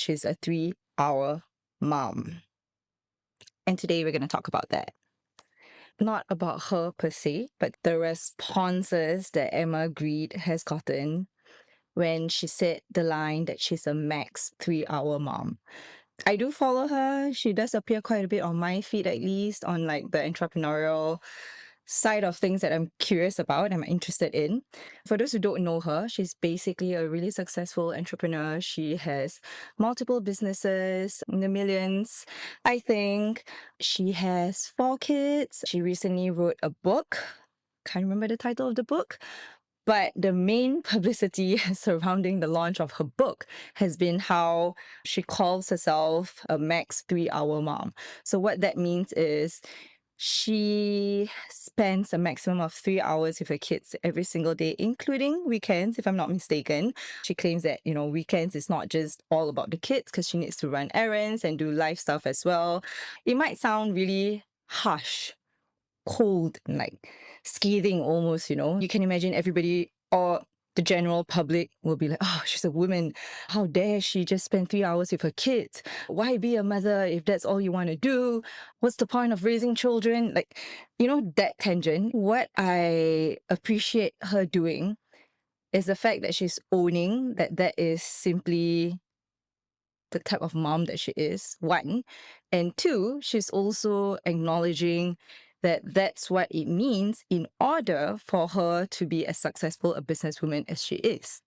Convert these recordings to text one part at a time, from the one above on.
She's a 3-hour mom. And today we're going to talk about that. Not about her per se, but the responses that Emma Grede has gotten when she said the line that she's a max 3-hour mom. I do follow her. She does appear quite a bit on my feed, at least on like the entrepreneurial side of things that I'm curious about, I'm interested in. For those who don't know her, she's basically a really successful entrepreneur. She has multiple businesses in the millions. I think she has 4 kids. She recently wrote a book. Can't remember the title of the book. But the main publicity surrounding the launch of her book has been how she calls herself a max 3-hour mom. So what that means is she spends a maximum of 3 hours with her kids every single day, including weekends, if I'm not mistaken. She claims that, weekends is not just all about the kids because she needs to run errands and do life stuff as well. It might sound really harsh, cold, and like scathing almost, You can imagine everybody or the general public will be like, oh, she's a woman. How dare she just spend 3 hours with her kids? Why be a mother if that's all you want to do? What's the point of raising children? Like, that tangent. What I appreciate her doing is the fact that she's owning that is simply the type of mom that she is, one. And two, she's also acknowledging that that's what it means in order for her to be as successful a businesswoman as she is.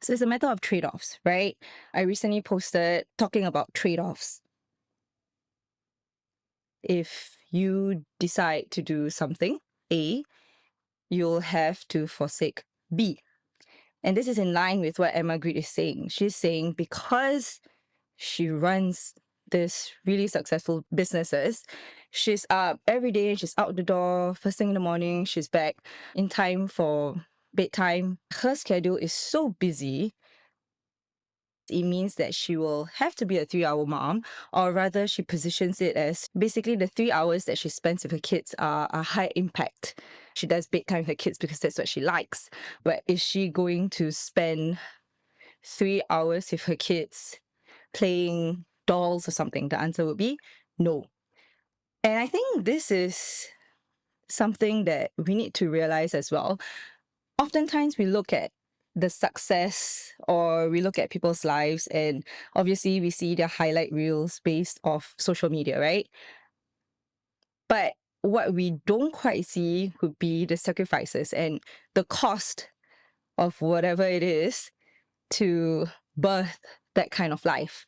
So it's a matter of trade-offs, right? I recently posted talking about trade-offs. If you decide to do something, A, you'll have to forsake B. And this is in line with what Emma Grede is saying. She's saying because she runs this really successful businesses. She's up every day, she's out the door, first thing in the morning, she's back in time for bedtime. Her schedule is so busy. It means that she will have to be a 3-hour mom, or rather, she positions it as basically the 3 hours that she spends with her kids are high impact. She does bedtime with her kids because that's what she likes. But is she going to spend 3 hours with her kids playing dolls or something? The answer would be no. And I think this is something that we need to realize as well. Oftentimes we look at the success or we look at people's lives and obviously we see their highlight reels based off social media, right? But what we don't quite see would be the sacrifices and the cost of whatever it is to birth that kind of life.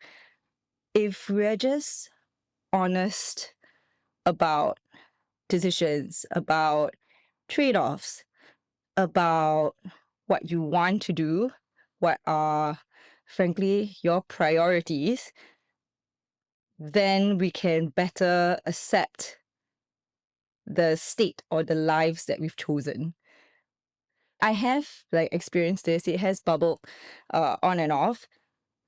If we're just honest about decisions, about trade-offs, about what you want to do, what are, frankly, your priorities, then we can better accept the state or the lives that we've chosen. I have experienced this. It has bubbled on and off,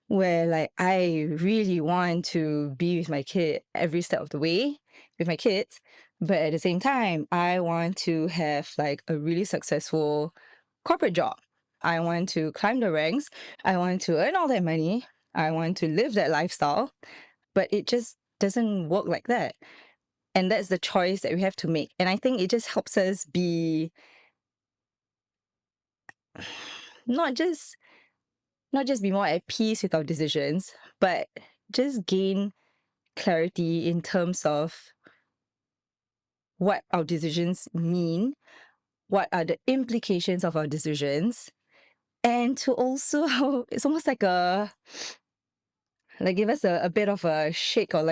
where I really want to be with my kid every step of the way with my kids, but at the same time, I want to have a really successful corporate job. I want to climb the ranks. I want to earn all that money. I want to live that lifestyle, but it just doesn't work like that. And that's the choice that we have to make. And I think it just helps us be not just be more at peace with our decisions, but just gain clarity in terms of what our decisions mean, what are the implications of our decisions, and to also, it's almost give us a bit of a shake or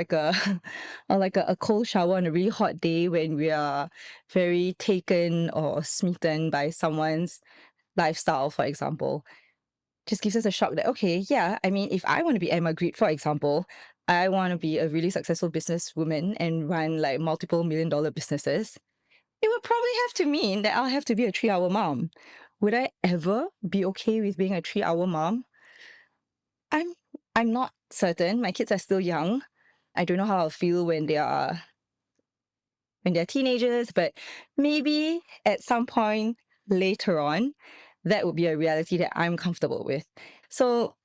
a cold shower on a really hot day when we are very taken or smitten by someone's lifestyle, for example. Just gives us a shock that, okay, yeah, I mean, if I want to be Emma Grede, for example, I want to be a really successful businesswoman and run multiple $1 million businesses, it would probably have to mean that I'll have to be a 3-hour mom. Would I ever be okay with being a 3-hour mom? I'm I'm not certain. My kids are still young. I don't know how I'll feel when they're teenagers, but maybe at some point later on, that would be a reality that I'm comfortable with. So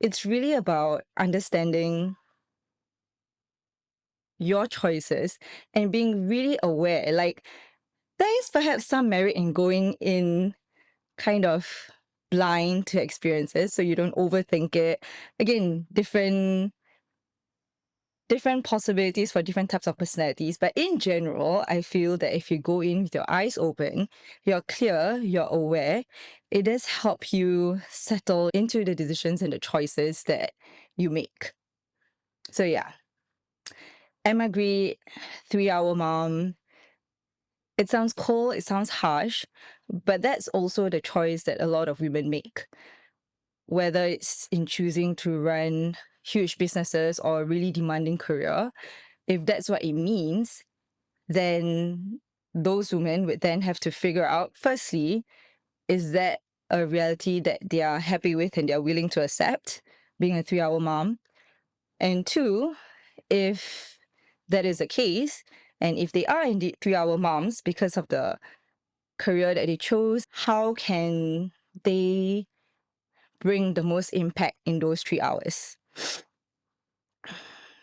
It's really about understanding your choices and being really aware. Like, there is perhaps some merit in going in kind of blind to experiences so you don't overthink it. Again, different possibilities for different types of personalities. But in general, I feel that if you go in with your eyes open, you're clear, you're aware, it does help you settle into the decisions and the choices that you make. So yeah, Emma Grede, 3 Hour Mom. It sounds cold, it sounds harsh, but that's also the choice that a lot of women make. Whether it's in choosing to run huge businesses or a really demanding career, if that's what it means, then those women would then have to figure out, firstly, is that a reality that they are happy with and they're willing to accept, being a 3 hour mom? And two, if that is the case, and if they are indeed 3 hour moms because of the career that they chose, how can they bring the most impact in those 3 hours?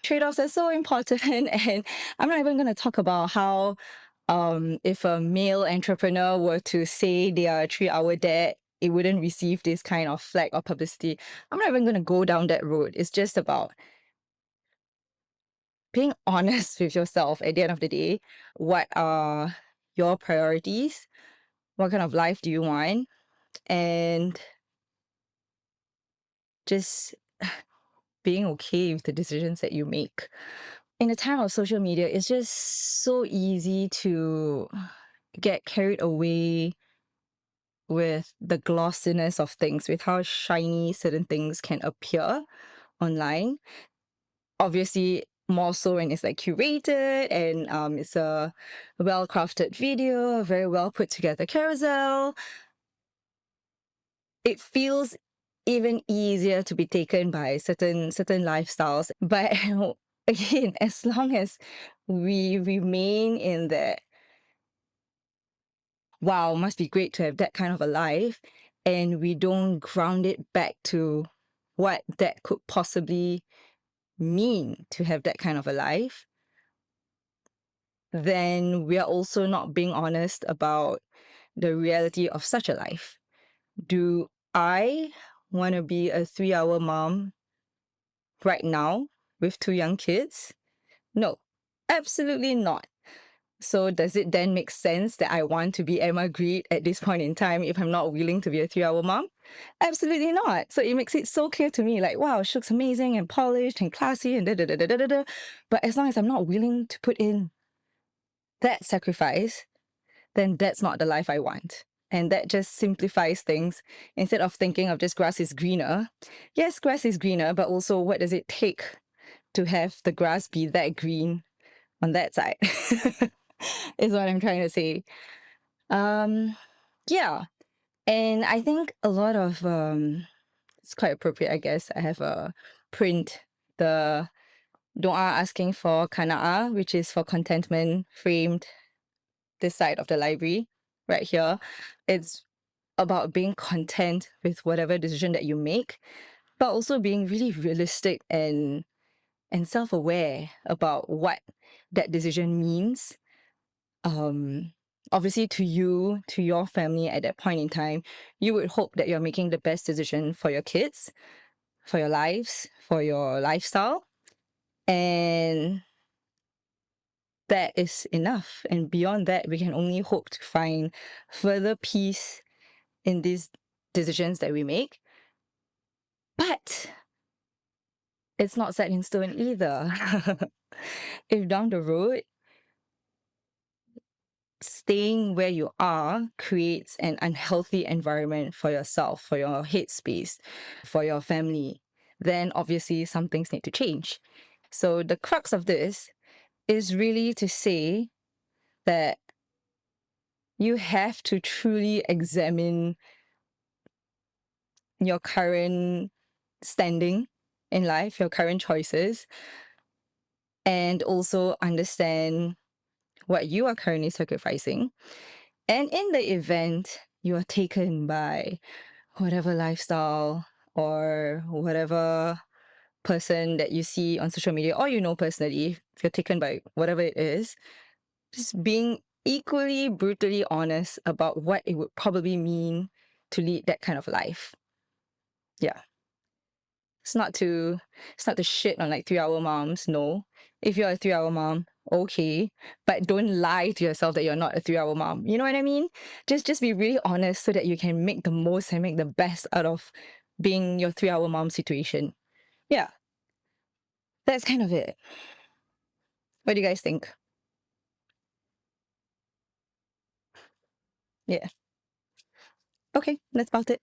Trade-offs are so important, and I'm not even going to talk about how if a male entrepreneur were to say they are a 3 hour dad, it wouldn't receive this kind of flag or publicity. I'm not even going to go down that road. It's just about being honest with yourself at the end of the day. What are your priorities? What kind of life do you want? And just being okay with the decisions that you make. In a time of social media, it's just so easy to get carried away with the glossiness of things, with how shiny certain things can appear online. Obviously, more so when it's like curated and it's a well-crafted video, a very well put together carousel. It feels even easier to be taken by certain lifestyles. But again, as long as we remain in that, wow, must be great to have that kind of a life, and we don't ground it back to what that could possibly mean to have that kind of a life, then we are also not being honest about the reality of such a life. Do I want to be a 3 hour mom right now with 2 young kids? No, absolutely not. So does it then make sense that I want to be Emma Grede at this point in time if I'm not willing to be a 3 hour mom? Absolutely not. So it makes it so clear to me, like, wow, she looks amazing and polished and classy and da da da da da da da. But as long as I'm not willing to put in that sacrifice, then that's not the life I want. And that just simplifies things. Instead of thinking of just grass is greener. Yes, grass is greener, but also what does it take to have the grass be that green on that side? Is what I'm trying to say. Yeah. And I think a lot of it's quite appropriate, I guess. I have a print, the doa asking for Qana'ah, which is for contentment, framed this side of the library right here. It's about being content with whatever decision that you make, but also being really realistic and self-aware about what that decision means. Obviously to you, to your family at that point in time, you would hope that you're making the best decision for your kids, for your lives, for your lifestyle. And that is enough. And beyond that, we can only hope to find further peace in these decisions that we make. But it's not set in stone either. If down the road, staying where you are creates an unhealthy environment for yourself, for your headspace, for your family, then obviously some things need to change. So the crux of this is really to say that you have to truly examine your current standing in life, your current choices, and also understand what you are currently sacrificing. And in the event you are taken by whatever lifestyle or whatever person that you see on social media or you know personally, if you're taken by whatever it is, just being equally brutally honest about what it would probably mean to lead that kind of life. Yeah. It's not to shit on like 3-hour moms, no. If you're a 3-hour mom, okay. But don't lie to yourself that you're not a 3-hour mom. You know what I mean? Just be really honest so that you can make the most and make the best out of being your 3-hour mom situation. Yeah. That's kind of it. What do you guys think? Yeah. Okay, that's about it.